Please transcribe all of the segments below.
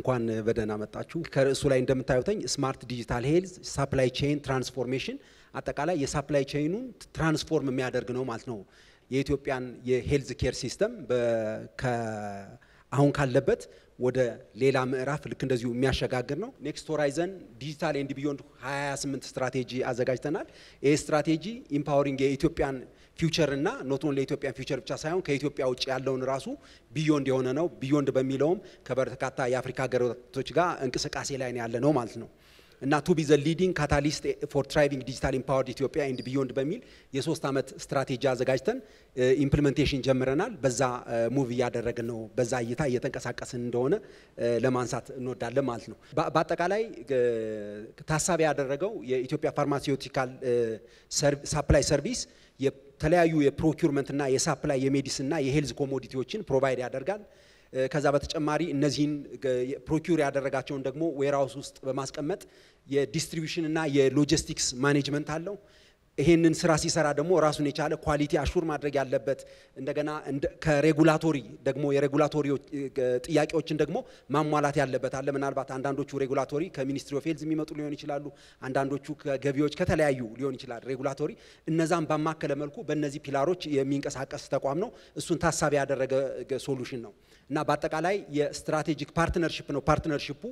እንኳን በደህና መጣችሁ። ከርዕሱ ላይ እንደምታዩተኝ ስማርት ዲጂታል ሄልዝ ሰፕላይ ቼን ትራንስፎርሜሽን አጠቃላይ የሰፕላይ ቼኑን ትራንስፎርም የሚያደርግ ነው ማለት ነው። የኢትዮጵያን የሄልዝ ኬር ሲስተም አሁን ካለበት ወደ ሌላ ምዕራፍ ልክ እንደዚሁ የሚያሸጋግር ነው። ኔክስት ሆራይዘን ዲጂታል ኤንድ ቢዮንድ 28 ስትራቴጂ አዘጋጅተናል። ይህ ስትራቴጂ ኢምፓወሪንግ የኢትዮጵያን ፊውቸር እና ኖት ኦንሊ የኢትዮጵያን ፊውቸር ብቻ ሳይሆን ከኢትዮጵያ ውጭ ያለውን ራሱ ቢዮንድ የሆነ ነው። ቢዮንድ በሚለውም ከበርካታ የአፍሪካ ሀገሮች ጋር እንቅስቃሴ ላይ ያለ ነው ማለት ነው። እና ቱ ቢ ዘ ሊዲንግ ካታሊስት ፎር ትራይቪንግ ዲጂታል ኢምፓወርድ ኢትዮጵያ ኤንድ ቢዮንድ በሚል የ3 ዓመት ስትራቴጂ አዘጋጅተን ኢምፕሊሜንቴሽን ጀምረናል። በዛ ሙቭ እያደረግን ነው። በዛ እይታ እየተንቀሳቀስን እንደሆነ ለማንሳት እንወዳለን ማለት ነው። በአጠቃላይ ታሳቢ ያደረገው የኢትዮጵያ ፋርማሲዩቲካል ሳፕላይ ሰርቪስ የተለያዩ የፕሮኪውርመንት እና የሳፕላይ የሜዲሲን እና የሄልዝ ኮሞዲቲዎችን ፕሮቫይድ ያደርጋል። ከዛ በተጨማሪ እነዚህን ፕሮኪውር ያደረጋቸውን ደግሞ ዌርሃውስ ውስጥ በማስቀመጥ የዲስትሪቢዩሽን እና የሎጂስቲክስ ማኔጅመንት አለው። ይሄንን ስራ ሲሰራ ደግሞ ራሱን የቻለ ኳሊቲ አሹር ማድረግ ያለበት እንደገና ከሬጉላቶሪ ደግሞ የሬጉላቶሪ ጥያቄዎችን ደግሞ ማሟላት ያለበት አለ። ምናልባት አንዳንዶቹ ሬጉላቶሪ ከሚኒስትሪ ኦፍ ሄልዝ የሚመጡ ሊሆን ይችላሉ፣ አንዳንዶቹ ከገቢዎች ከተለያዩ ሊሆን ይችላል ሬጉላቶሪ። እነዛን ባማከለ መልኩ በእነዚህ ፒላሮች የሚንቀሳቀስ ተቋም ነው። እሱን ታሳቢ ያደረገ ሶሉሽን ነው እና በአጠቃላይ የስትራቴጂክ ፓርትነርሺፕ ነው። ፓርትነርሺፑ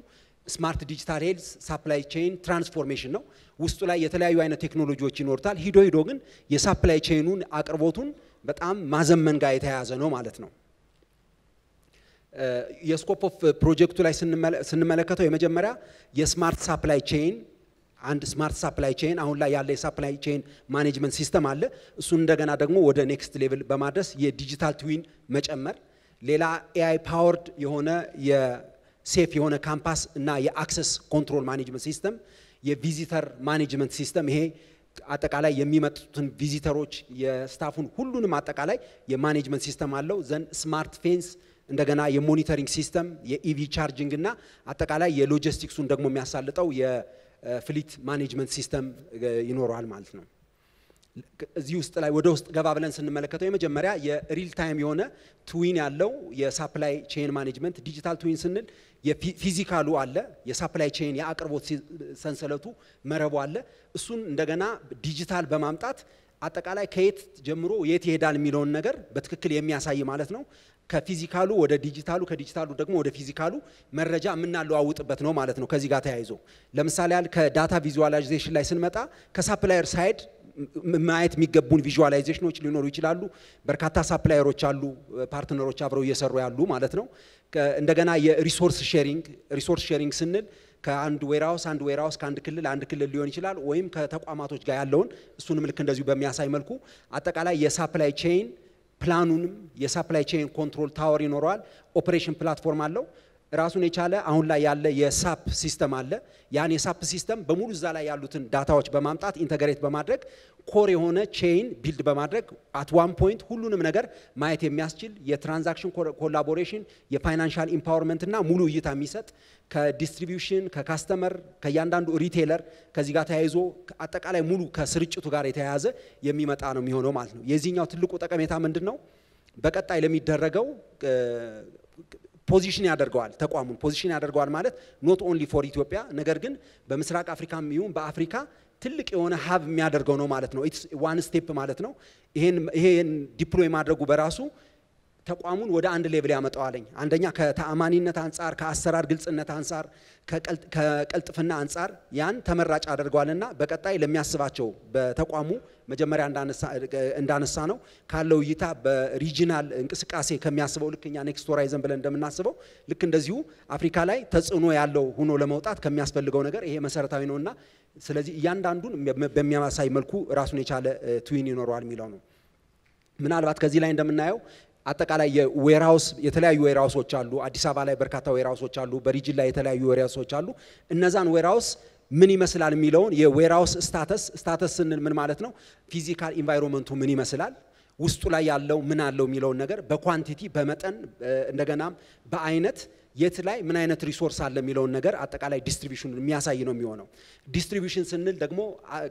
ስማርት ዲጂታል ሄልዝ ሳፕላይ ቼን ትራንስፎርሜሽን ነው። ውስጡ ላይ የተለያዩ አይነት ቴክኖሎጂዎች ይኖርታል። ሂዶ ግን የሳፕላይ ቼኑን አቅርቦቱን በጣም ማዘመን ጋር የተያያዘ ነው ማለት ነው። የስኮፕ ኦፍ ፕሮጀክቱ ላይ ስንመለከተው የመጀመሪያ የስማርት ሳፕላይ ቼን አንድ ስማርት ሳፕላይ ቼን አሁን ላይ ያለ የሳፕላይ ቼን ማኔጅመንት ሲስተም አለ። እሱን እንደገና ደግሞ ወደ ኔክስት ሌቭል በማድረስ የዲጂታል ትዊን መጨመር፣ ሌላ ኤአይ ፓወርድ የሆነ የሴፍ የሆነ ካምፓስ እና የአክሰስ ኮንትሮል ማኔጅመንት ሲስተም፣ የቪዚተር ማኔጅመንት ሲስተም ይሄ አጠቃላይ የሚመጡትን ቪዚተሮች የስታፉን ሁሉንም አጠቃላይ የማኔጅመንት ሲስተም አለው። ዘን ስማርት ፌንስ እንደገና የሞኒተሪንግ ሲስተም፣ የኢቪ ቻርጂንግ እና አጠቃላይ የሎጂስቲክሱን ደግሞ የሚያሳልጠው የፍሊት ማኔጅመንት ሲስተም ይኖረዋል ማለት ነው። እዚህ ውስጥ ላይ ወደ ውስጥ ገባ ብለን ስንመለከተው የመጀመሪያ የሪል ታይም የሆነ ትዊን ያለው የሳፕላይ ቼን ማኔጅመንት ዲጂታል ትዊን ስንል የፊዚካሉ አለ፣ የሳፕላይ ቼን የአቅርቦት ሰንሰለቱ መረቡ አለ። እሱን እንደገና ዲጂታል በማምጣት አጠቃላይ ከየት ጀምሮ የት ይሄዳል የሚለውን ነገር በትክክል የሚያሳይ ማለት ነው። ከፊዚካሉ ወደ ዲጂታሉ ከዲጂታሉ ደግሞ ወደ ፊዚካሉ መረጃ የምናለዋውጥበት ነው ማለት ነው። ከዚህ ጋር ተያይዞ ለምሳሌ ያህል ከዳታ ቪዥዋላይዜሽን ላይ ስንመጣ ከሳፕላየር ሳይድ ማየት የሚገቡን ቪዥዋላይዜሽኖች ሊኖሩ ይችላሉ። በርካታ ሳፕላየሮች አሉ፣ ፓርትነሮች አብረው እየሰሩ ያሉ ማለት ነው። እንደገና የሪሶርስ ሼሪንግ ስንል ከአንድ ዌርሃውስ ከአንድ ክልል ሊሆን ይችላል ወይም ከተቋማቶች ጋር ያለውን እሱንም ልክ እንደዚሁ በሚያሳይ መልኩ አጠቃላይ የሳፕላይ ቼን ፕላኑንም የሳፕላይ ቼን ኮንትሮል ታወር ይኖረዋል። ኦፕሬሽን ፕላትፎርም አለው። ራሱን የቻለ አሁን ላይ ያለ የሳፕ ሲስተም አለ። ያን የሳፕ ሲስተም በሙሉ እዛ ላይ ያሉትን ዳታዎች በማምጣት ኢንተግሬት በማድረግ ኮር የሆነ ቼን ቢልድ በማድረግ አት ዋን ፖይንት ሁሉንም ነገር ማየት የሚያስችል የትራንዛክሽን ኮላቦሬሽን፣ የፋይናንሻል ኢምፓወርመንት እና ሙሉ እይታ የሚሰጥ ከዲስትሪቢዩሽን ከካስተመር ከእያንዳንዱ ሪቴለር ከዚህ ጋር ተያይዞ አጠቃላይ ሙሉ ከስርጭቱ ጋር የተያያዘ የሚመጣ ነው የሚሆነው ማለት ነው። የዚህኛው ትልቁ ጠቀሜታ ምንድን ነው? በቀጣይ ለሚደረገው ፖዚሽን ያደርገዋል። ተቋሙን ፖዚሽን ያደርገዋል ማለት ኖት ኦንሊ ፎር ኢትዮጵያ ነገር ግን በምስራቅ አፍሪካም ይሁን በአፍሪካ ትልቅ የሆነ ሀብ የሚያደርገው ነው ማለት ነው። ኢትስ ዋን ስቴፕ ማለት ነው። ይሄን ዲፕሎይ ማድረጉ በራሱ ተቋሙን ወደ አንድ ሌቭል ያመጣዋለኝ። አንደኛ ከተአማኒነት አንፃር፣ ከአሰራር ግልጽነት አንፃር፣ ከቀልጥፍና አንፃር ያን ተመራጭ አድርጓልና በቀጣይ ለሚያስባቸው በተቋሙ መጀመሪያ እንዳነሳ ነው ካለው እይታ በሪጂናል እንቅስቃሴ ከሚያስበው ልክኛ ኔክስት ሆራይዘን ብለን እንደምናስበው ልክ እንደዚሁ አፍሪካ ላይ ተጽዕኖ ያለው ሆኖ ለመውጣት ከሚያስፈልገው ነገር ይሄ መሰረታዊ ነውና ስለዚህ እያንዳንዱን በሚያሳይ መልኩ ራሱን የቻለ ትዊን ይኖረዋል የሚለው ነው። ምናልባት ከዚህ ላይ እንደምናየው አጠቃላይ የዌርሃውስ የተለያዩ ዌርሃውሶች አሉ። አዲስ አበባ ላይ በርካታ ዌርሃውሶች አሉ። በሪጅን ላይ የተለያዩ ዌርሃውሶች አሉ። እነዛን ዌርሃውስ ምን ይመስላል የሚለውን የዌርሃውስ ስታተስ ስንል ምን ማለት ነው? ፊዚካል ኢንቫይሮንመንቱ ምን ይመስላል፣ ውስጡ ላይ ያለው ምን አለው የሚለውን ነገር በኳንቲቲ በመጠን እንደገናም በአይነት የት ላይ ምን አይነት ሪሶርስ አለ የሚለውን ነገር አጠቃላይ ዲስትሪቢዩሽን የሚያሳይ ነው የሚሆነው ዲስትሪቢዩሽን ስንል ደግሞ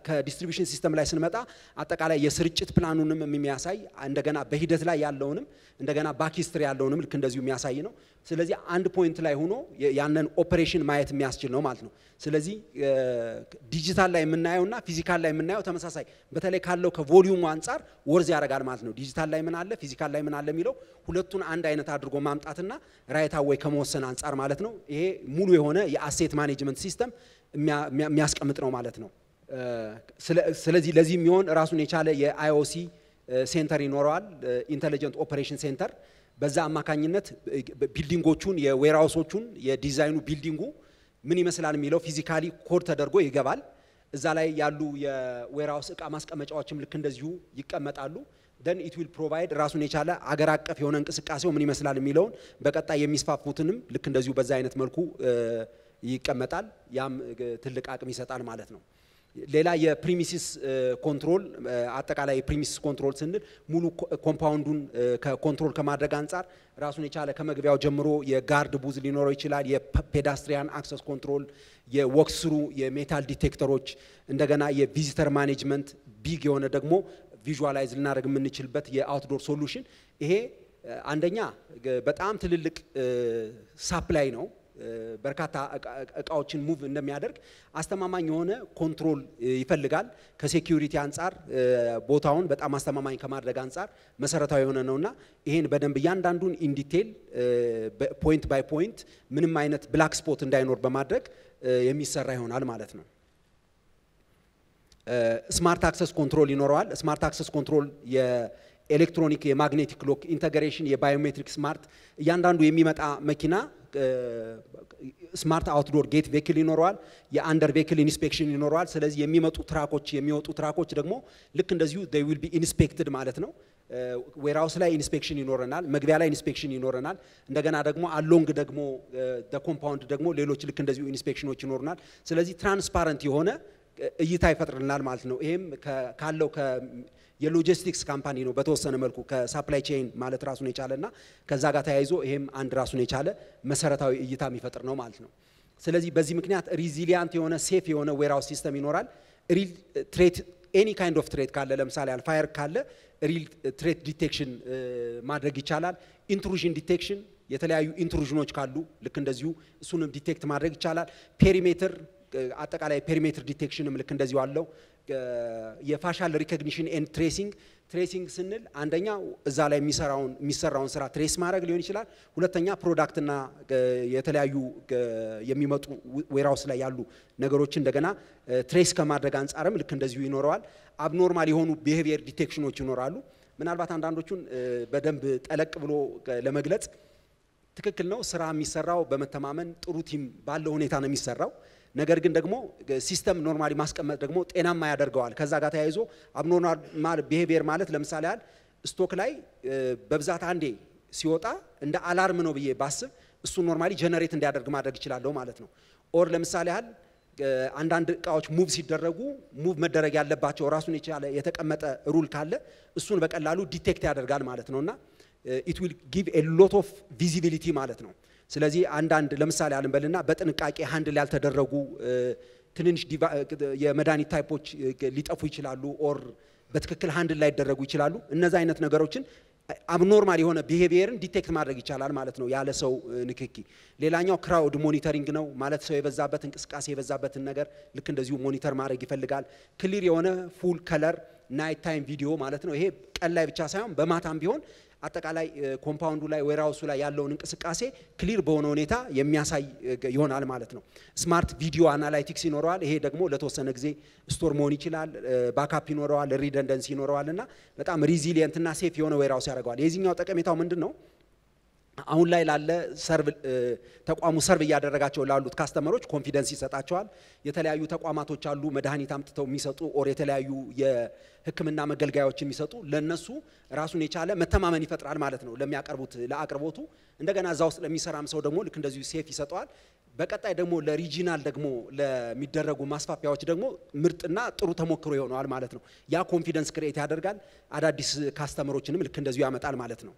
ከዲስትሪቢዩሽን ሲስተም ላይ ስንመጣ አጠቃላይ የስርጭት ፕላኑንም የሚያሳይ እንደገና በሂደት ላይ ያለውንም እንደገና ባክ ሂስትሪ ያለውንም ልክ እንደዚሁ የሚያሳይ ነው ስለዚህ አንድ ፖይንት ላይ ሆኖ ያንን ኦፕሬሽን ማየት የሚያስችል ነው ማለት ነው ስለዚህ ዲጂታል ላይ የምናየውና ፊዚካል ላይ የምናየው ተመሳሳይ በተለይ ካለው ከቮሊዩም አንፃር ወርዝ ያደርጋል ማለት ነው ዲጂታል ላይ ምን አለ ፊዚካል ላይ ምን አለ የሚለው ሁለቱን አንድ አይነት አድርጎ ማምጣትና ራይት አዌይ ከመወሰን አንፃር ማለት ነው ይሄ ሙሉ የሆነ የአሴት ማኔጅመንት ሲስተም የሚያስቀምጥ ነው ማለት ነው ስለዚህ ለዚህ የሚሆን ራሱን የቻለ የአይኦሲ ሴንተር ይኖረዋል ኢንተለጀንት ኦፐሬሽን ሴንተር በዛ አማካኝነት ቢልዲንጎቹን የዌርሃውሶቹን የዲዛይኑ ቢልዲንጉ ምን ይመስላል የሚለው ፊዚካሊ ኮድ ተደርጎ ይገባል እዛ ላይ ያሉ የዌርሃውስ እቃ ማስቀመጫዎችም ልክ እንደዚሁ ይቀመጣሉ then it will provide ራሱን የቻለ አገር አቀፍ የሆነ እንቅስቃሴው ምን ይመስላል የሚለውን በቀጣይ የሚስፋፉትንም ልክ እንደዚሁ በዛ አይነት መልኩ ይቀመጣል ያም ትልቅ አቅም ይሰጣል ማለት ነው ሌላ የፕሪሚሲስ ኮንትሮል አጠቃላይ የፕሪሚሲስ ኮንትሮል ስንል ሙሉ ኮምፓውንዱን ከኮንትሮል ከማድረግ አንፃር ራሱን የቻለ ከመግቢያው ጀምሮ የጋርድ ቡዝ ሊኖረው ይችላል የፔዳስትሪያን አክሰስ ኮንትሮል የወክስሩ የሜታል ዲቴክተሮች እንደገና የቪዚተር ማኔጅመንት ቢግ የሆነ ደግሞ ቪዥዋላይዝ ልናደርግ የምንችልበት የአውትዶር ሶሉሽን ይሄ አንደኛ በጣም ትልልቅ ሳፕላይ ነው በርካታ እቃዎችን ሙቭ እንደሚያደርግ አስተማማኝ የሆነ ኮንትሮል ይፈልጋል ከሴኩሪቲ አንፃር ቦታውን በጣም አስተማማኝ ከማድረግ አንፃር መሰረታዊ የሆነ ነውና ይሄን በደንብ ያንዳንዱን ኢን ዲቴል ፖይንት ባይ ፖይንት ምንም አይነት ብላክ ስፖት እንዳይኖር በማድረግ የሚሰራ ይሆናል ማለት ነው ስማርት አክሰስ ኮንትሮል ይኖረዋል ስማርት አክሰስ ኮንትሮል የኤሌክትሮኒክ የማግኔቲክ ሎክ ኢንተግሬሽን የባዮሜትሪክ ስማርት እያንዳንዱ የሚመጣ መኪና ስማርት አውትዶር ጌት ቬሂክል ይኖረዋል የአንደር ቬሂክል ኢንስፔክሽን ይኖረዋል ስለዚህ የሚመጡ ትራኮች የሚወጡ ትራኮች ደግሞ ልክ እንደዚሁ they will be inspected ማለት ነው ዌርሃውስ ላይ ኢንስፔክሽን ይኖረናል መግቢያ ላይ ኢንስፔክሽን ይኖረናል እንደገና ደግሞ አሎንግ ደግሞ ኮምፓውንድ ደግሞ ሌሎች ልክ እንደዚሁ ኢንስፔክሽኖች ይኖርናል ስለዚህ ትራንስፓረንት የሆነ እይታ ይፈጥርልናል ማለት ነው ይሄም ካለው የሎጂስቲክስ ካምፓኒ ነው በተወሰነ መልኩ ከሳፕላይ ቼን ማለት ራሱን የቻለና ከዛ ጋር ተያይዞ ይሄም አንድ ራሱን የቻለ መሰረታዊ እይታ የሚፈጥር ነው ማለት ነው ስለዚህ በዚህ ምክንያት ሪዚሊያንት የሆነ ሴፍ የሆነ ዌርሃውስ ሲስተም ይኖራል ሪል ትሬት ኤኒ ካይንድ ኦፍ ትሬት ካለ ለምሳሌ አልፋየር ካለ ሪል ትሬት ዲቴክሽን ማድረግ ይቻላል ኢንትሩዥን ዲቴክሽን የተለያዩ ኢንትሩዥኖች ካሉ ልክ እንደዚሁ እሱንም ዲቴክት ማድረግ ይቻላል ፔሪሜትር አጠቃላይ ፔሪሜትር ዲቴክሽንም ልክ እንደዚሁ አለው የፋሻል ሪኮግኒሽን ኤንድ ትሬሲንግ ስንል አንደኛ እዛ ላይ የሚሰራውን ስራ ትሬስ ማድረግ ሊሆን ይችላል ሁለተኛ ፕሮዳክትና የተለያዩ የሚመጡ ዌርሃውስ ላይ ያሉ ነገሮችን እንደገና ትሬስ ከማድረግ አንፃርም ልክ እንደዚሁ ይኖረዋል አብኖርማል የሆኑ ቢሄቪየር ዲቴክሽኖች ይኖራሉ ምናልባት አንዳንዶቹን በደንብ ጠለቅ ብሎ ለመግለጽ ትክክል ነው ስራ የሚሰራው በመተማመን ጥሩ ቲም ባለው ሁኔታ ነው የሚሰራው ነገር ግን ደግሞ ሲስተም ኖርማሊ ማስቀመጥ ደግሞ ጤናማ ያደርገዋል ከዛ ጋር ተያይዞ አብኖርማል ቢሄቪየር ማለት ለምሳሌ ያህል ስቶክ ላይ በብዛት አንዴ ሲወጣ እንደ አላርም ነው ብዬ ባስብ እሱ ኖርማሊ ጀነሬት እንዲያደርግ ማድረግ ይችላል ማለት ነው ኦር ለምሳሌ ያህል አንዳንድ እቃዎች ሙቭ ሲደረጉ ሙቭ መደረግ ያለባቸው ራሱን የቻለ የተቀመጠ ሩል ካለ እሱን በቀላሉ ዲቴክት ያደርጋል ማለት ነውና it will give a lot of visibility ማለት ነው ስለዚህ አንዳንድ ለምሳሌ አልንበልና በጥንቃቄ ሃንድል ያልተደረጉ ትንንሽ የመድኃኒት ታይፖች ሊጠፉ ይችላሉ ኦር በትክክል ሃንድል ላይ ያደረጉ ይችላሉ እነዛ አይነት ነገሮችን አብኖርማል የሆነ ቢሄቪየርን ዲቴክት ማድረግ ይቻላል ማለት ነው ያለ ሰው ንክኪ ሌላኛው ክራውድ ሞኒተሪንግ ነው ማለት ሰው የበዛበት እንቅስቃሴ የበዛበትን ነገር ልክ እንደዚሁ ሞኒተር ማድረግ ይፈልጋል ክሊር የሆነ ፉል ከለር ናይት ታይም ቪዲዮ ማለት ነው ይሄ ቀን ላይ ብቻ ሳይሆን በማታም ቢሆን አጠቃላይ ኮምፓውንዱ ላይ ዌርሃውሱ ላይ ያለውን እንቅስቃሴ ክሊር በሆነ ሁኔታ የሚያሳይ ይሆናል ማለት ነው ስማርት ቪዲዮ አናላይቲክስ ይኖረዋል ይሄ ደግሞ ለተወሰነ ጊዜ ስቶር መሆን ይችላል ባክአፕ ይኖረዋል ሪደንደንሲ ይኖረዋልና በጣም ሪዚሊየንት እና ሴፍ የሆነ ዌርሃውስ ያደርጋል የዚህኛው ጠቀሜታው ምንድነው አሁን ላይ ላለ ሰርቭ ተቋሙ ሰርቭ ያደረጋቸው ላሉት ካስተመሮች ኮንፊደንስ ይሰጣቸዋል የተለያዩ ተቋማቶች አሉ መድኃኒት አምጥተው የሚሰጡ ኦር የተለያዩ የህክምና መገልገያዎችን የሚሰጡ ለነሱ ራሱን የቻለ መተማመን ይፈጥራል ማለት ነው ለሚያቀርቡት ለአቅርቦቱ እንደገና እዛው ለሚሰራም ሰው ደግሞ ልክ እንደዚሁ ሴፍ ይሰጣዋል በቀጣይ ደግሞ ለሪጂናል ደግሞ ለሚደረጉ ማስፋፊያዎች ደግሞ ምርጥና ጥሩ ተሞክሮ ይሆናል ማለት ነው ያ ኮንፊደንስ ክሬት ያደርጋል አዳዲስ ካስተመሮችንም ልክ እንደዚሁ ያመጣል ማለት ነው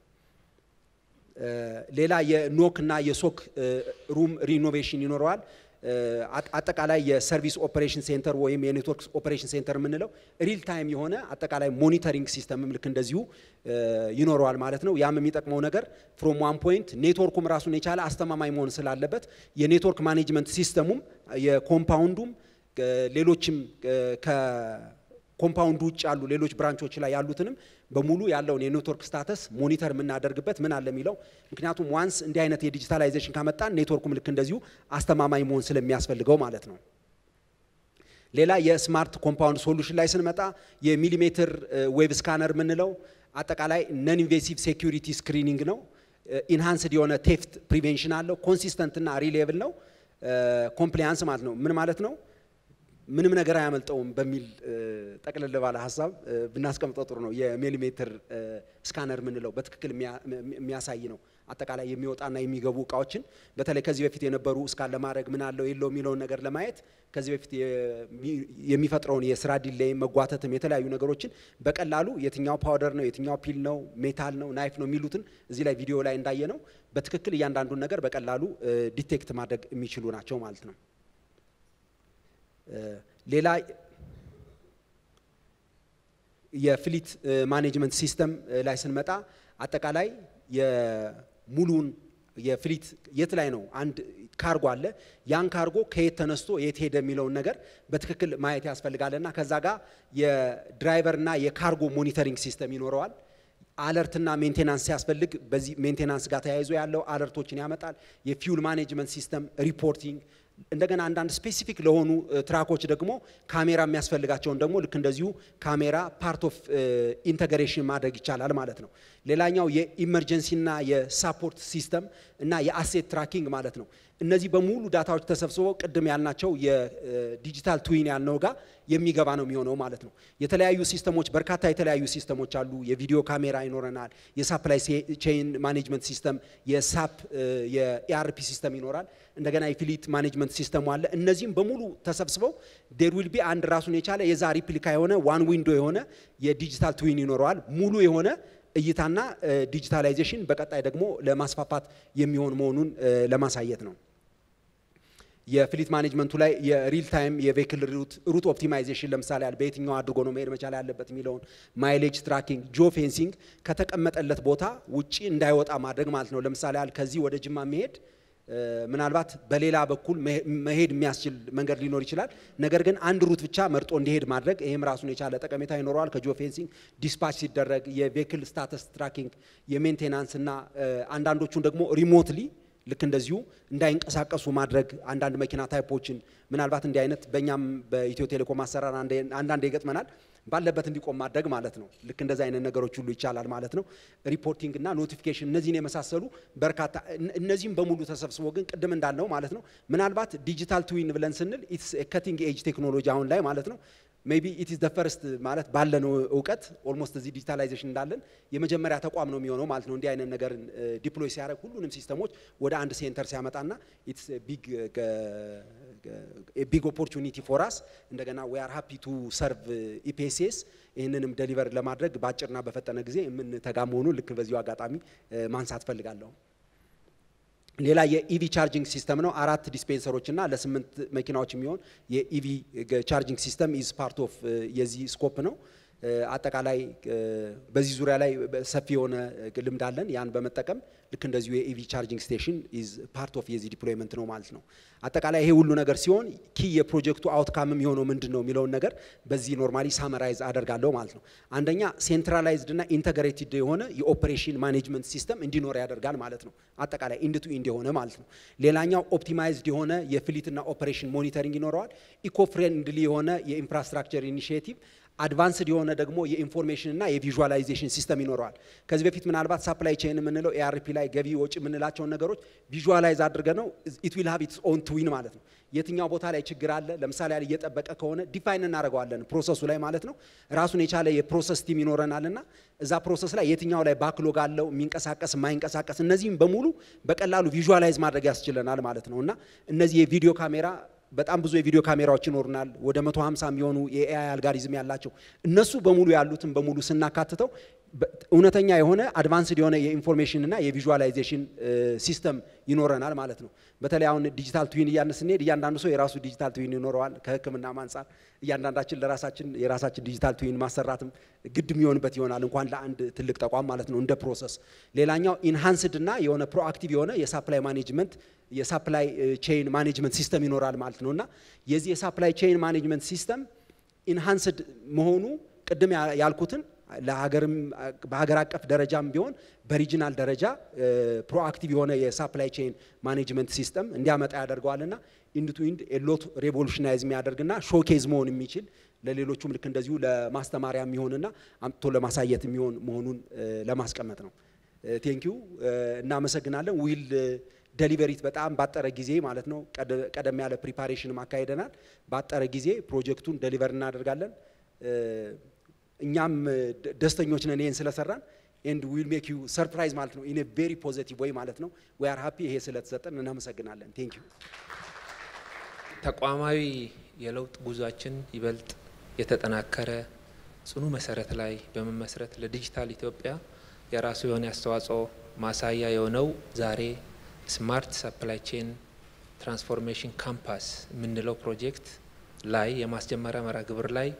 ሌላ የኖክ እና የሶክ ሩም ሪኖቬሽን ይኖረዋል። አጠቃላይ የሰርቪስ ኦፐሬሽን ሴንተር ወይም የኔትወርክ ኦፐሬሽን ሴንተር የምንለው ሪል ታይም የሆነ አጠቃላይ ሞኒተሪንግ ሲስተም ልክ እንደዚሁ ይኖረዋል ማለት ነው። ያም የሚጠቅመው ነገር ፍሮም ዋን ፖይንት ኔትወርኩም ራሱን የቻለ አስተማማኝ መሆን ስላለበት የኔትወርክ ማኔጅመንት ሲስተሙም የኮምፓውንዱም ሌሎችም ከኮምፓውንዱ ውጭ ያሉ ሌሎች ብራንቾች ላይ ያሉትንም በሙሉ ያለውን የኔትወርክ ስታተስ ሞኒተር የምናደርግበት ምን አለ የሚለው ምክንያቱም ዋንስ እንዲህ አይነት የዲጂታላይዜሽን ካመጣን ኔትወርኩም ልክ እንደዚሁ አስተማማኝ መሆን ስለሚያስፈልገው ማለት ነው። ሌላ የስማርት ኮምፓውንድ ሶሉሽን ላይ ስንመጣ የሚሊሜትር ዌቭ ስካነር የምንለው አጠቃላይ ነን ኢንቬሲቭ ሴኩሪቲ ስክሪኒንግ ነው። ኢንሃንስድ የሆነ ቴፍት ፕሪቬንሽን አለው። ኮንሲስተንት እና ሪሌብል ነው። ኮምፕላያንስ ማለት ነው። ምን ማለት ነው? ምንም ነገር አያመልጠውም በሚል ጠቅለል ባለ ሐሳብ ብናስቀምጠው ጥሩ ነው። የሚሊሜትር ስካነር ምንለው በትክክል የሚያሳይ ነው። አጠቃላይ የሚወጣና የሚገቡ እቃዎችን በተለይ ከዚህ በፊት የነበሩ እስካን ለማድረግ ምን አለው የለው የሚለውን ነገር ለማየት ከዚህ በፊት የሚፈጥረውን የስራ ዲሌይ መጓተትም የተለያዩ ነገሮችን በቀላሉ የትኛው ፓውደር ነው የትኛው ፒል ነው ሜታል ነው ናይፍ ነው የሚሉትን እዚህ ላይ ቪዲዮ ላይ እንዳየ ነው በትክክል እያንዳንዱን ነገር በቀላሉ ዲቴክት ማድረግ የሚችሉ ናቸው ማለት ነው። ሌላ የፍሊት ማኔጅመንት ሲስተም ላይ ስንመጣ አጠቃላይ የሙሉን የፍሊት የት ላይ ነው አንድ ካርጎ አለ ያን ካርጎ ከየት ተነስቶ የት ሄደ የሚለውን ነገር በትክክል ማየት ያስፈልጋልና ከዛ ጋር የድራይቨርና የካርጎ ሞኒተሪንግ ሲስተም ይኖረዋል። አለርትና ሜንቴናንስ ሲያስፈልግ በዚህ ሜንቴናንስ ጋር ተያይዞ ያለው አለርቶችን ያመጣል። የፊውል ማኔጅመንት ሲስተም ሪፖርቲንግ እንደገና አንዳንድ ስፔሲፊክ ለሆኑ ትራኮች ደግሞ ካሜራ የሚያስፈልጋቸውን ደግሞ ልክ እንደዚሁ ካሜራ ፓርት ኦፍ ኢንተግሬሽን ማድረግ ይቻላል ማለት ነው። ሌላኛው የኢመርጀንሲና የሳፖርት ሲስተም እና የአሴት ትራኪንግ ማለት ነው። እነዚህ በሙሉ ዳታዎች ተሰብስበው ቅድም ያልናቸው የዲጂታል ትዊን ያልነው ጋር የሚገባ ነው የሚሆነው ማለት ነው። የተለያዩ ሲስተሞች በርካታ የተለያዩ ሲስተሞች አሉ። የቪዲዮ ካሜራ ይኖረናል፣ የሳፕላይ ቼን ማኔጅመንት ሲስተም፣ የሳፕ የኢአርፒ ሲስተም ይኖራል። እንደገና የፍሊት ማኔጅመንት ሲስተም አለ። እነዚህም በሙሉ ተሰብስበው ዴር ዊል ቢ አንድ ራሱን የቻለ የዛ ሪፕሊካ የሆነ ዋን ዊንዶ የሆነ የዲጂታል ትዊን ይኖረዋል። ሙሉ የሆነ እይታና ዲጂታላይዜሽን በቀጣይ ደግሞ ለማስፋፋት የሚሆን መሆኑን ለማሳየት ነው። የፍሊት ማኔጅመንቱ ላይ የሪል ታይም የቬሂክል ሩት ኦፕቲማይዜሽን ለምሳሌ አለ በየትኛው አድርጎ ነው መሄድ መቻል ያለበት የሚለውን ማይሌጅ ትራኪንግ፣ ጂኦ ፌንሲንግ ከተቀመጠለት ቦታ ውጪ እንዳይወጣ ማድረግ ማለት ነው። ለምሳሌ አለ ከዚህ ወደ ጅማ መሄድ ምናልባት በሌላ በኩል መሄድ የሚያስችል መንገድ ሊኖር ይችላል። ነገር ግን አንድ ሩት ብቻ መርጦ እንዲሄድ ማድረግ ይሄም ራሱን የቻለ ጠቀሜታ ይኖረዋል። ከጂኦ ፌንሲንግ ዲስፓች ሲደረግ የቬሂክል ስታተስ ትራኪንግ የሜንቴናንስ እና አንዳንዶቹን ደግሞ ሪሞትሊ ልክ እንደዚሁ እንዳይንቀሳቀሱ ማድረግ አንዳንድ መኪና ታይፖችን ምናልባት እንዲህ አይነት በእኛም በኢትዮ ቴሌኮም አሰራር አንዳንድ ይገጥመናል ባለበት እንዲቆም ማድረግ ማለት ነው። ልክ እንደዛ አይነት ነገሮች ሁሉ ይቻላል ማለት ነው። ሪፖርቲንግ እና ኖቲፊኬሽን እነዚህን የመሳሰሉ በርካታ እነዚህም በሙሉ ተሰብስቦ ግን ቅድም እንዳልነው ማለት ነው ምናልባት ዲጂታል ትዊን ብለን ስንል ኢትስ ከቲንግ ኤጅ ቴክኖሎጂ አሁን ላይ ማለት ነው ሜቢ ኢት ኢዝ ዘ ፈርስት ማለት ባለነው እውቀት ኦልሞስት እዚህ ዲጂታላይዜሽን እንዳለን የመጀመሪያ ተቋም ነው የሚሆነው ማለት ነው። እንዲህ አይነት ነገር ዲፕሎይ ሲያደርግ ሁሉንም ሲስተሞች ወደ አንድ ሴንተር ሲያመጣና ኢትስ ቢግ ኦፖርቹኒቲ ፎር አስ እንደገና ዊ አር ሃፒ ቱ ሰርቭ ኢፒኤስኤስ ይህንንም ዴሊቨር ለማድረግ በአጭርና በፈጠነ ጊዜ የምንተጋ መሆኑን ልክ በዚሁ አጋጣሚ ማንሳት ፈልጋለሁ። ሌላ የኢቪ ቻርጂንግ ሲስተም ነው። 4 ዲስፔንሰሮች እና ለ8 መኪናዎች የሚሆን የኢቪ ቻርጂንግ ሲስተም ኢዝ ፓርት ኦፍ የዚህ ስኮፕ ነው። አጠቃላይ በዚህ ዙሪያ ላይ ሰፊ የሆነ ልምድ አለን። ያን በመጠቀም ልክ እንደዚሁ የኢቪ ቻርጂንግ ስቴሽን ኢዝ ፓርት ኦፍ የዚህ ዲፕሎይመንት ነው ማለት ነው። አጠቃላይ ይሄ ሁሉ ነገር ሲሆን ኪ የፕሮጀክቱ አውትካም የሚሆነው ምንድነው የሚለውን ነገር በዚህ ኖርማሊ ሳመራይዝ አደርጋለሁ ማለት ነው። አንደኛ ሴንትራላይዝድ እና ኢንተግሬትድ የሆነ የኦፕሬሽን ማኔጅመንት ሲስተም እንዲኖር ያደርጋል ማለት ነው። አጠቃላይ ኢንድ ቱ ኢንድ የሆነ ማለት ነው። ሌላኛው ኦፕቲማይዝድ የሆነ የፍሊትና ኦፕሬሽን ሞኒተሪንግ ይኖረዋል። ኢኮ ፍሬንድሊ የሆነ የኢንፍራስትራክቸር ኢኒሺዬቲቭ አድቫንስድ የሆነ ደግሞ የኢንፎርሜሽን እና የቪዥዋላይዜሽን ሲስተም ይኖረዋል። ከዚህ በፊት ምናልባት ሳፕላይ ቼን የምንለው ኤአርፒ ላይ ገቢ ወጪ የምንላቸውን ነገሮች ቪዥዋላይዝ አድርገ ነው ኢት ዊል ሃቭ ኢትስ ኦን ትዊን ማለት ነው። የትኛው ቦታ ላይ ችግር አለ ለምሳሌ ያለ እየጠበቀ ከሆነ ዲፋይን እናደርገዋለን ፕሮሰሱ ላይ ማለት ነው። ራሱን የቻለ የፕሮሰስ ቲም ይኖረናልና እዛ ፕሮሰስ ላይ የትኛው ላይ ባክሎግ አለው የሚንቀሳቀስ የማይንቀሳቀስ እነዚህም በሙሉ በቀላሉ ቪዥዋላይዝ ማድረግ ያስችለናል ማለት ነውና እነዚህ የቪዲዮ ካሜራ በጣም ብዙ የቪዲዮ ካሜራዎች ይኖርናል። ወደ 150 የሚሆኑ የኤአይ አልጋሪዝም ያላቸው እነሱ በሙሉ ያሉትን በሙሉ ስናካትተው እውነተኛ የሆነ አድቫንስድ የሆነ የኢንፎርሜሽን እና የቪዥዋላይዜሽን ሲስተም ይኖረናል ማለት ነው። በተለይ አሁን ዲጂታል ትዊን እያልን ስንሄድ እያንዳንዱ ሰው የራሱ ዲጂታል ትዊን ይኖረዋል። ከህክምና አንፃር እያንዳንዳችን ለራሳችን የራሳችን ዲጂታል ትዊን ማሰራትም ግድ የሚሆንበት ይሆናል እንኳን ለአንድ ትልቅ ተቋም ማለት ነው እንደ ፕሮሰስ። ሌላኛው ኢንሃንስድ እና የሆነ ፕሮአክቲቭ የሆነ የሳፕላይ ማኔጅመንት የሳፕላይ ቼይን ማኔጅመንት ሲስተም ይኖራል ማለት ነውና የዚህ የሳፕላይ ቼይን ማኔጅመንት ሲስተም ኢንሃንስድ መሆኑ ቅድም ያልኩትን ለሀገርም በሀገር አቀፍ ደረጃም ቢሆን በሪጂናል ደረጃ ፕሮአክቲቭ የሆነ የሳፕላይ ቼን ማኔጅመንት ሲስተም እንዲያመጣ ያደርገዋልና ኢንድ ቱ ኢንድ ኤሎት ሬቮሉሽናይዝ የሚያደርግና ሾኬዝ መሆን የሚችል ለሌሎቹም ልክ እንደዚሁ ለማስተማሪያ የሚሆንና አምጥቶ ለማሳየት የሚሆን መሆኑን ለማስቀመጥ ነው። ቴንኪው እናመሰግናለን። ዊል ዴሊቨሪት በጣም ባጠረ ጊዜ ማለት ነው ቀደም ያለ ፕሪፓሬሽን ማካሄደናል። ባጠረ ጊዜ ፕሮጀክቱን ዴሊቨር እናደርጋለን። እኛም ደስተኞች ነን ይሄን ስለሰራን and we will make you surprise ማለት ነው in a very positive way ማለት ነው። we are happy ይሄ ስለተሰጠን እናመሰግናለን። thank you። ተቋማዊ የለውጥ ጉዟችን ይበልጥ የተጠናከረ ጽኑ መሰረት ላይ በመመስረት ለዲጂታል ኢትዮጵያ የራሱ የሆነ አስተዋጽኦ ማሳያ የሆነው ዛሬ ስማርት ሰፕላይ ቼን ትራንስፎርሜሽን ካምፓስ የምንለው ፕሮጀክት ላይ የማስጀመሪያ መርሃ ግብር ላይ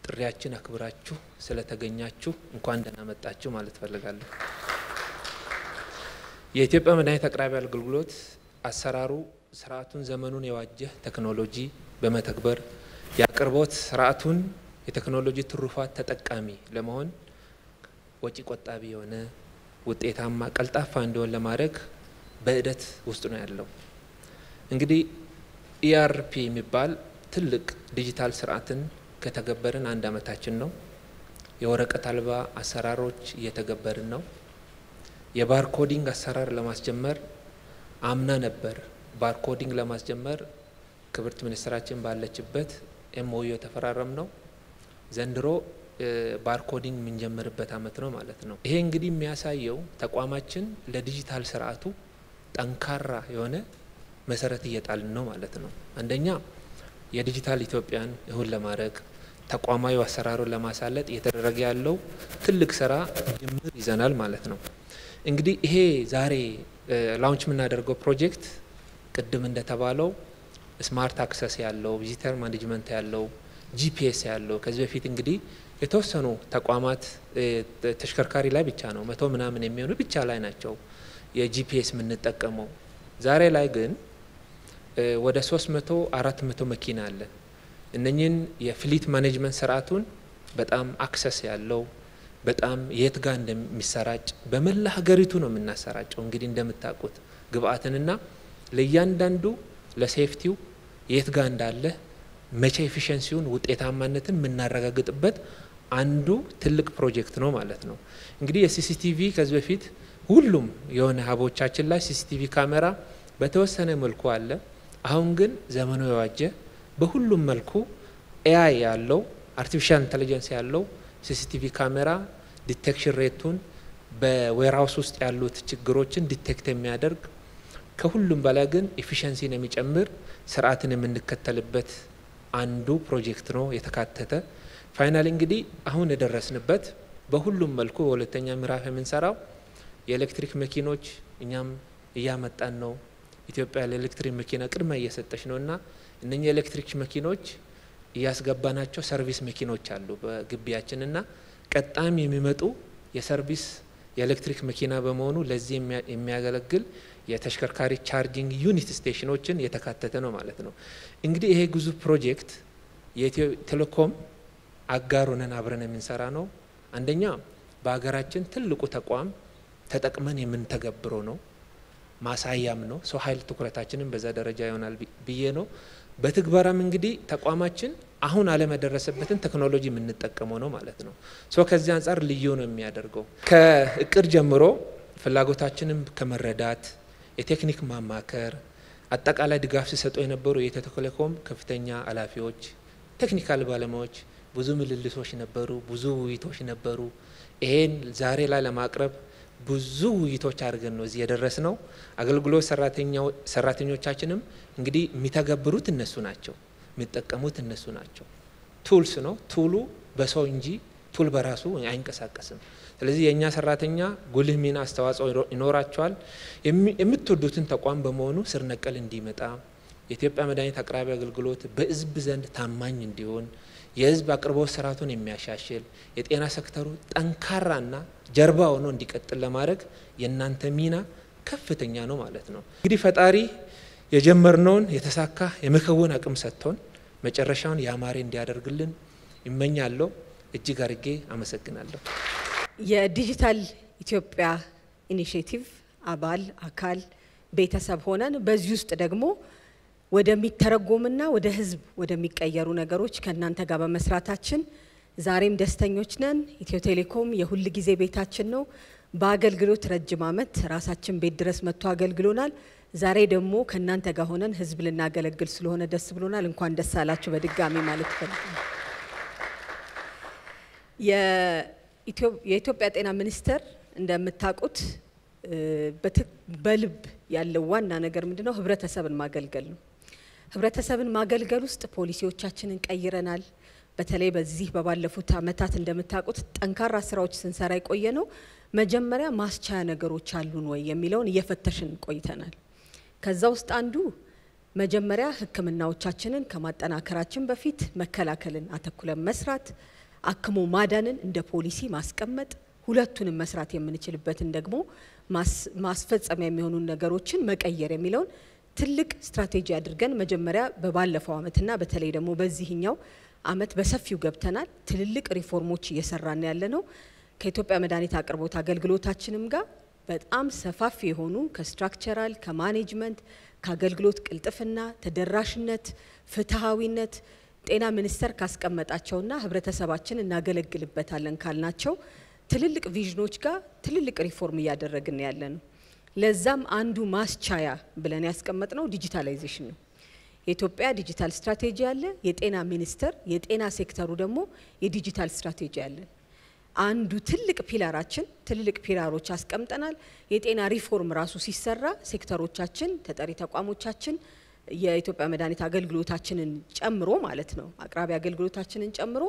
ጥሪያችን አክብራችሁ ስለተገኛችሁ እንኳን ደህና መጣችሁ ማለት ፈልጋለሁ። የኢትዮጵያ መድኃኒት አቅራቢ አገልግሎት አሰራሩ ስርዓቱን ዘመኑን የዋጀ ቴክኖሎጂ በመተግበር ያቅርቦት ስርዓቱን የቴክኖሎጂ ትሩፋት ተጠቃሚ ለመሆን ወጪ ቆጣቢ የሆነ ውጤታማ ቀልጣፋ እንዲሆን ለማድረግ በእደት ውስጥ ነው ያለው። እንግዲህ ERP የሚባል ትልቅ ዲጂታል ስርዓትን ከተገበርን አንድ አመታችን ነው። የወረቀት አልባ አሰራሮች እየተገበርን ነው። የባርኮዲንግ አሰራር ለማስጀመር አምና ነበር ባርኮዲንግ ለማስጀመር ክብርት ሚኒስትራችን ባለችበት MOU የተፈራረም ነው። ዘንድሮ ባርኮዲንግ የምንጀምርበት አመት ነው ማለት ነው። ይሄ እንግዲህ የሚያሳየው ተቋማችን ለዲጂታል ስርዓቱ ጠንካራ የሆነ መሰረት እየጣልን ነው ማለት ነው። አንደኛ የዲጂታል ኢትዮጵያን እውን ለማድረግ ተቋማዊ አሰራሩን ለማሳለጥ እየተደረገ ያለው ትልቅ ስራ ጅምር ይዘናል ማለት ነው። እንግዲህ ይሄ ዛሬ ላውንች የምናደርገው ፕሮጀክት ቅድም እንደተባለው ስማርት አክሰስ ያለው ቪዚተር ማኔጅመንት ያለው GPS ያለው ከዚህ በፊት እንግዲህ የተወሰኑ ተቋማት ተሽከርካሪ ላይ ብቻ ነው 100 ምናምን የሚሆኑ ብቻ ላይ ናቸው የGPS የምንጠቀመው። ዛሬ ላይ ግን ወደ 300 400 መኪና አለ። እነኚህን የፍሊት ማኔጅመንት ስርዓቱን በጣም አክሰስ ያለው በጣም የት ጋር እንደሚሰራጭ በመላ ሀገሪቱ ነው የምናሰራጨው። እንግዲህ እንደምታውቁት ግብአትንና ለእያንዳንዱ ለሴፍቲው የት ጋር እንዳለ መቼ ኤፊሺየንሲውን ውጤታማነትን የምናረጋግጥበት አንዱ ትልቅ ፕሮጀክት ነው ማለት ነው። እንግዲህ የሲሲቲቪ ከዚህ በፊት ሁሉም የሆነ ሀቦቻችን ላይ ሲሲቲቪ ካሜራ በተወሰነ መልኩ አለ። አሁን ግን ዘመኑ የዋጀ በሁሉም መልኩ AI ያለው አርቲፊሻል ኢንተለጀንስ ያለው ሲሲቲቪ ካሜራ ዲቴክሽን ሬቱን በዌርሃውስ ውስጥ ያሉት ችግሮችን ዲቴክት የሚያደርግ ከሁሉም በላይ ግን ኤፊሺየንሲን የሚጨምር ስርዓትን የምንከተልበት አንዱ ፕሮጀክት ነው የተካተተ። ፋይናሊ እንግዲህ አሁን የደረስንበት በሁሉም መልኩ በሁለተኛ ምዕራፍ የምንሰራው የኤሌክትሪክ መኪኖች እኛም እያመጣን ነው። ኢትዮጵያ ለኤሌክትሪክ መኪና ቅድሚያ እየሰጠች ነውና እነኚህ ኤሌክትሪክ መኪኖች እያስገባናቸው ሰርቪስ መኪኖች አሉ በግቢያችንና ቀጣም የሚመጡ የሰርቪስ የኤሌክትሪክ መኪና በመሆኑ ለዚህ የሚያገለግል የተሽከርካሪ ቻርጂንግ ዩኒት ስቴሽኖችን የተካተተ ነው ማለት ነው። እንግዲህ ይሄ ግዙፍ ፕሮጀክት የኢትዮ ቴሌኮም አጋር ሆነን አብረን የምንሰራ ነው። አንደኛ በሀገራችን ትልቁ ተቋም ተጠቅመን የምንተገብረው ነው ማሳያም ነው። ሰው ኃይል ትኩረታችንን በዛ ደረጃ ይሆናል ብዬ ነው። በትግበራም እንግዲህ ተቋማችን አሁን ዓለም የደረሰበትን ቴክኖሎጂ የምንጠቀመው ነው ማለት ነው። ከዚህ አንፃር ልዩ ነው የሚያደርገው። ከእቅድ ጀምሮ ፍላጎታችንን ከመረዳት የቴክኒክ ማማከር አጠቃላይ ድጋፍ ሲሰጡ የነበሩ የኢትዮ ቴሌኮም ከፍተኛ ኃላፊዎች ቴክኒካል ባለሙያዎች ብዙ ምልልሶች ነበሩ፣ ብዙ ውይይቶች ነበሩ። ይሄን ዛሬ ላይ ለማቅረብ ብዙ ውይይቶች አድርገን ነው እዚህ የደረስነው። አገልግሎት ሰራተኞቻችንም እንግዲህ የሚተገብሩት እነሱ ናቸው፣ የሚጠቀሙት እነሱ ናቸው። ቱልስ ነው። ቱሉ በሰው እንጂ ቱል በራሱ አይንቀሳቀስም። ስለዚህ የኛ ሰራተኛ ጉልህ ሚና አስተዋጽኦ ይኖራቸዋል። የምትወዱትን ተቋም በመሆኑ ስር ነቀል እንዲመጣ የኢትዮጵያ መድኃኒት አቅራቢ አገልግሎት በህዝብ ዘንድ ታማኝ እንዲሆን የህዝብ አቅርቦት ስርዓቱን የሚያሻሽል የጤና ሴክተሩ ጠንካራና ጀርባ ሆኖ እንዲቀጥል ለማድረግ የናንተ ሚና ከፍተኛ ነው ማለት ነው። እንግዲህ ፈጣሪ የጀመርነውን የተሳካ የመከወን አቅም ሰጥቶን መጨረሻውን ያማረ እንዲያደርግልን ይመኛለሁ። እጅግ አርጌ አመሰግናለሁ። የዲጂታል ኢትዮጵያ ኢኒሺዬቲቭ አባል አካል ቤተሰብ ሆነን በዚህ ውስጥ ደግሞ ወደሚተረጎምና ወደ ህዝብ ወደሚቀየሩ ነገሮች ከናንተ ጋር በመስራታችን ዛሬም ደስተኞች ነን። ኢትዮ ቴሌኮም የሁሉ ጊዜ ቤታችን ነው። በአገልግሎት ረጅም ዓመት ራሳችን ቤት ድረስ መጥቶ አገልግሎናል። ዛሬ ደግሞ ከናንተ ጋር ሆነን ህዝብ ልናገለግል ስለሆነ ደስ ብሎናል። እንኳን ደስ አላችሁ በድጋሚ ማለት ፈልጋለሁ። የኢትዮጵያ ጤና ሚኒስቴር እንደምታውቁት በልብ ያለው ዋና ነገር ምንድነው? ህብረተሰብን ማገልገል ነው። ህብረተሰብን ማገልገል ውስጥ ፖሊሲዎቻችንን ቀይረናል። በተለይ በዚህ በባለፉት አመታት እንደምታውቁት ጠንካራ ስራዎች ስንሰራ የቆየ ነው። መጀመሪያ ማስቻያ ነገሮች አሉን ወይ የሚለውን እየፈተሽን ቆይተናል። ከዛ ውስጥ አንዱ መጀመሪያ ህክምናዎቻችንን ከማጠናከራችን በፊት መከላከልን አተኩለን መስራት፣ አክሞ ማዳንን እንደ ፖሊሲ ማስቀመጥ፣ ሁለቱንም መስራት የምንችልበትን ደግሞ ማስፈጸሚያ የሚሆኑ ነገሮችን መቀየር የሚለውን ትልቅ ስትራቴጂ አድርገን መጀመሪያ በባለፈው አመትና በተለይ ደግሞ በዚህኛው አመት በሰፊው ገብተናል። ትልልቅ ሪፎርሞች እየሰራን ያለነው ከኢትዮጵያ መድኃኒት አቅርቦት አገልግሎታችንም ጋር በጣም ሰፋፊ የሆኑ ከስትራክቸራል ከማኔጅመንት ከአገልግሎት ቅልጥፍና ተደራሽነት ፍትሃዊነት ጤና ሚኒስቴር ካስቀመጣቸውና ህብረተሰባችን እናገለግልበታለን ካልናቸው ትልልቅ ቪዥኖች ጋር ትልልቅ ሪፎርም እያደረግን ያለነው። ለዛም አንዱ ማስቻያ ብለን ያስቀመጥነው ዲጂታላይዜሽን ነው። የኢትዮጵያ ዲጂታል ስትራቴጂ አለ። የጤና ሚኒስቴር የጤና ሴክተሩ ደግሞ የዲጂታል ስትራቴጂ አለ። አንዱ ትልቅ ፒላራችን ትልልቅ ፒላሮች አስቀምጠናል። የጤና ሪፎርም ራሱ ሲሰራ ሴክተሮቻችን ተጠሪ ተቋሞቻችን የኢትዮጵያ መድኃኒት አገልግሎታችንን ጨምሮ ማለት ነው አቅራቢ አገልግሎታችንን ጨምሮ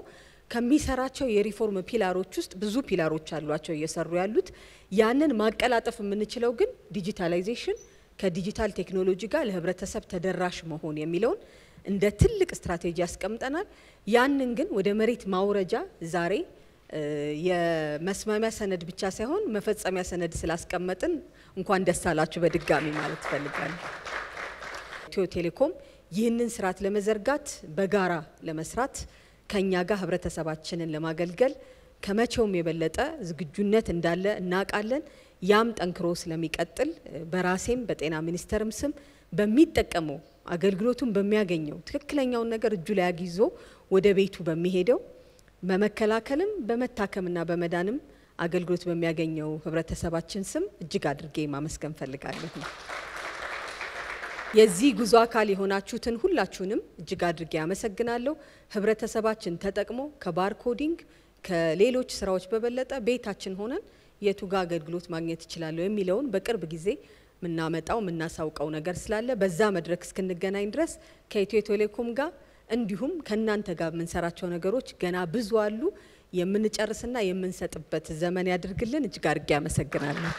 ከሚሰራቸው የሪፎርም ፒላሮች ውስጥ ብዙ ፒላሮች አሏቸው እየሰሩ ያሉት። ያንን ማቀላጠፍ የምንችለው ግን ዲጂታላይዜሽን ከዲጂታል ቴክኖሎጂ ጋር ለህብረተሰብ ተደራሽ መሆን የሚለውን እንደ ትልቅ ስትራቴጂ አስቀምጠናል። ያንን ግን ወደ መሬት ማውረጃ ዛሬ የመስማሚያ ሰነድ ብቻ ሳይሆን መፈጸሚያ ሰነድ ስላስቀመጥን እንኳን ደስ አላችሁ በድጋሚ ማለት ፈልጋለሁ። ኢትዮ ቴሌኮም ይህንን ስርዓት ለመዘርጋት በጋራ ለመስራት ከኛ ጋር ህብረተሰባችንን ለማገልገል ከመቼውም የበለጠ ዝግጁነት እንዳለ እናውቃለን። ያም ጠንክሮ ስለሚቀጥል በራሴም በጤና ሚኒስቴርም ስም በሚጠቀመው አገልግሎቱን በሚያገኘው ትክክለኛውን ነገር እጁ ላይ አግይዞ ወደ ቤቱ በሚሄደው በመከላከልም በመታከምና በመዳንም አገልግሎት በሚያገኘው ህብረተሰባችን ስም እጅግ አድርጌ ማመስገን ፈልጋለሁ። የዚህ ጉዞ አካል የሆናችሁትን ሁላችሁንም እጅግ አድርጌ አመሰግናለሁ። ህብረተሰባችን ተጠቅሞ ከባርኮዲንግ ከሌሎች ስራዎች በበለጠ ቤታችን ሆነን የቱጋ አገልግሎት ማግኘት ይችላል የሚለውን በቅርብ ጊዜ ምናመጣው ምናሳውቀው ነገር ስላለ በዛ መድረክ እስክንገናኝ ድረስ ከኢትዮ ቴሌኮም ጋር እንዲሁም ከናንተ ጋር የምንሰራቸው ነገሮች ገና ብዙ አሉ። የምንጨርስና የምንሰጥበት ዘመን ያድርግልን። እጅግ አድርጌ አመሰግናለሁ።